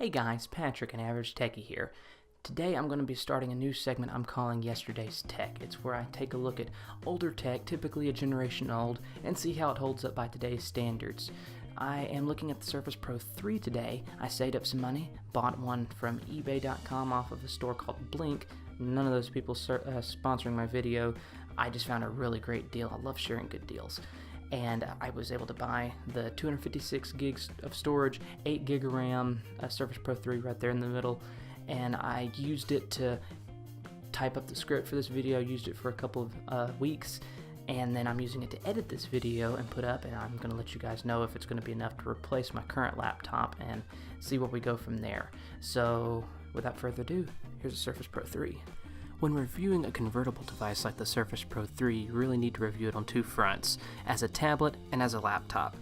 Hey guys, Patrick, an Average Techie here. Today I'm going to be starting a new segment I'm calling Yesterday's Tech. It's where I take a look at older tech, typically a generation old, and see how it holds up by today's standards. I am looking at the Surface Pro 3 today. I saved up some money, bought one from eBay.com off of a store called Blink. None of those people sponsoring my video. I just found a really great deal. I love sharing good deals. And I was able to buy the 256 gigs of storage, 8 gig of RAM, a Surface Pro 3 right there in the middle, and I used it to type up the script for this video. I used it for a couple of weeks, and then I'm using it to edit this video and put up, and I'm going to let you guys know if it's going to be enough to replace my current laptop and see where we go from there. So without further ado, here's the Surface Pro 3. When reviewing a convertible device like the Surface Pro 3, you really need to review it on two fronts, as a tablet and as a laptop.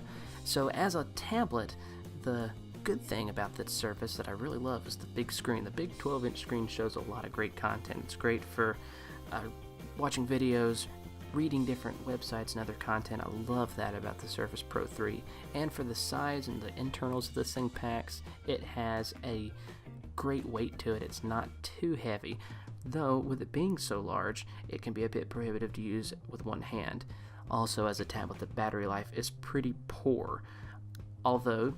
So as a tablet, the good thing about this Surface that I really love is the big screen. The big 12-inch screen shows a lot of great content. It's great for watching videos, reading different websites and other content. I love that about the Surface Pro 3. And for the size and the internals of this thing packs, it has a great weight to it. It's not too heavy. Though, with it being so large, it can be a bit prohibitive to use with one hand. Also, as a tablet, the battery life is pretty poor. Although,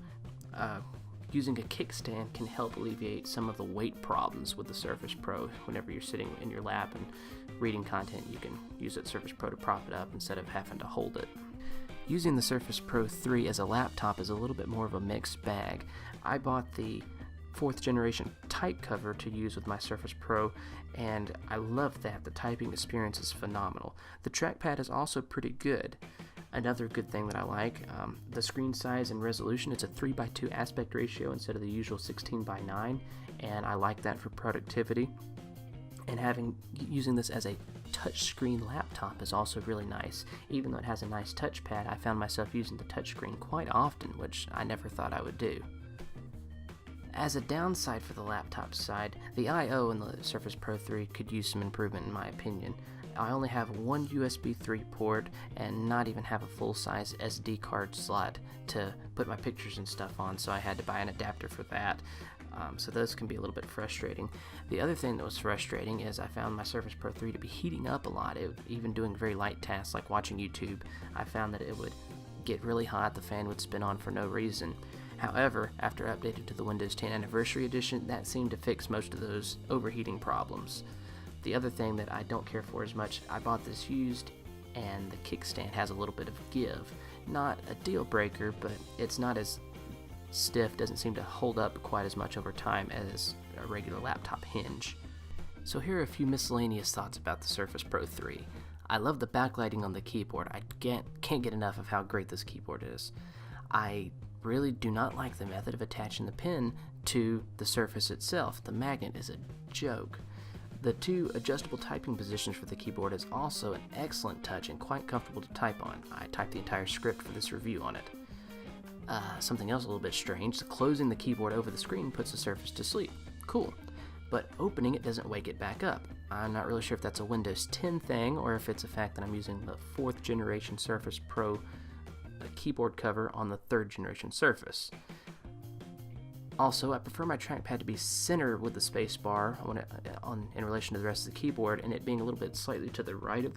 using a kickstand can help alleviate some of the weight problems with the Surface Pro. Whenever you're sitting in your lap and reading content, you can use that Surface Pro to prop it up instead of having to hold it. Using the Surface Pro 3 as a laptop is a little bit more of a mixed bag. I bought the 4th generation type cover to use with my Surface Pro, and I love that. The typing experience is phenomenal. The trackpad is also pretty good. Another good thing that I like, the screen size and resolution. It's a 3:2 aspect ratio instead of the usual 16:9, and I like that for productivity. And using this as a touchscreen laptop is also really nice. Even though it has a nice touchpad, I found myself using the touchscreen quite often, which I never thought I would do. As a downside for the laptop side, the I/O in the Surface Pro 3 could use some improvement in my opinion. I only have one USB 3 port and not even have a full-size SD card slot to put my pictures and stuff on, so I had to buy an adapter for that. So those can be a little bit frustrating. The other thing that was frustrating is I found my Surface Pro 3 to be heating up a lot. Even doing very light tasks like watching YouTube, I found that it would get really hot, the fan would spin on for no reason. However, after updated to the Windows 10 Anniversary Edition, that seemed to fix most of those overheating problems. The other thing that I don't care for as much, I bought this used, and the kickstand has a little bit of give. Not a deal breaker, but it's not as stiff, doesn't seem to hold up quite as much over time as a regular laptop hinge. So here are a few miscellaneous thoughts about the Surface Pro 3. I love the backlighting on the keyboard. I can't get enough of how great this keyboard is. I really do not like the method of attaching the pen to the Surface itself. The magnet is a joke. The two adjustable typing positions for the keyboard is also an excellent touch and quite comfortable to type on. I typed the entire script for this review on it. Something else a little bit strange, closing the keyboard over the screen puts the Surface to sleep. Cool. But opening it doesn't wake it back up. I'm not really sure if that's a Windows 10 thing or if it's a fact that I'm using the 4th generation Surface Pro keyboard cover on the 3rd generation Surface. Also, I prefer my trackpad to be centered with the space bar in relation to the rest of the keyboard, and it being a little bit slightly to the right of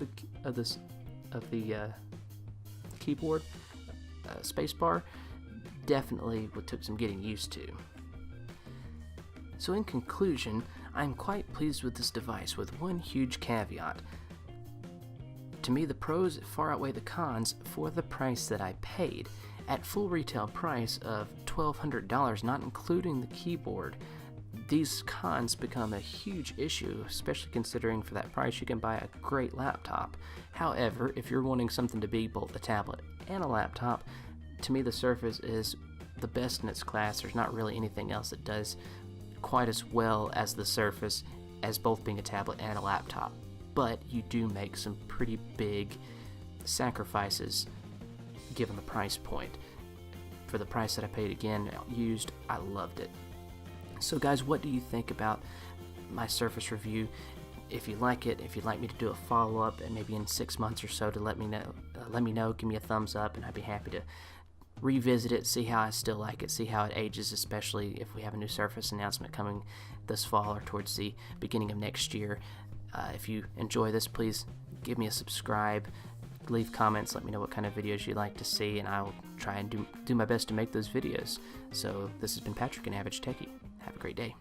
the keyboard space bar definitely took some getting used to. So in conclusion, I'm quite pleased with this device with one huge caveat. To me, the pros far outweigh the cons for the price that I paid. At full retail price of $1,200, not including the keyboard, these cons become a huge issue, especially considering for that price you can buy a great laptop. However, if you're wanting something to be both a tablet and a laptop, to me the Surface is the best in its class. There's not really anything else that does quite as well as the Surface as both being a tablet and a laptop. But you do make some pretty big sacrifices given the price point. For the price that I paid, again, used, I loved it. So guys, what do you think about my Surface review? If you like it, if you'd like me to do a follow-up and maybe in 6 months or so to let me know, give me a thumbs up, and I'd be happy to revisit it, see how I still like it, see how it ages, especially if we have a new Surface announcement coming this fall or towards the beginning of next year. If you enjoy this, please give me a subscribe, leave comments, let me know what kind of videos you'd like to see, and I'll try and do my best to make those videos. So this has been Patrick, an Average Techie. Have a great day.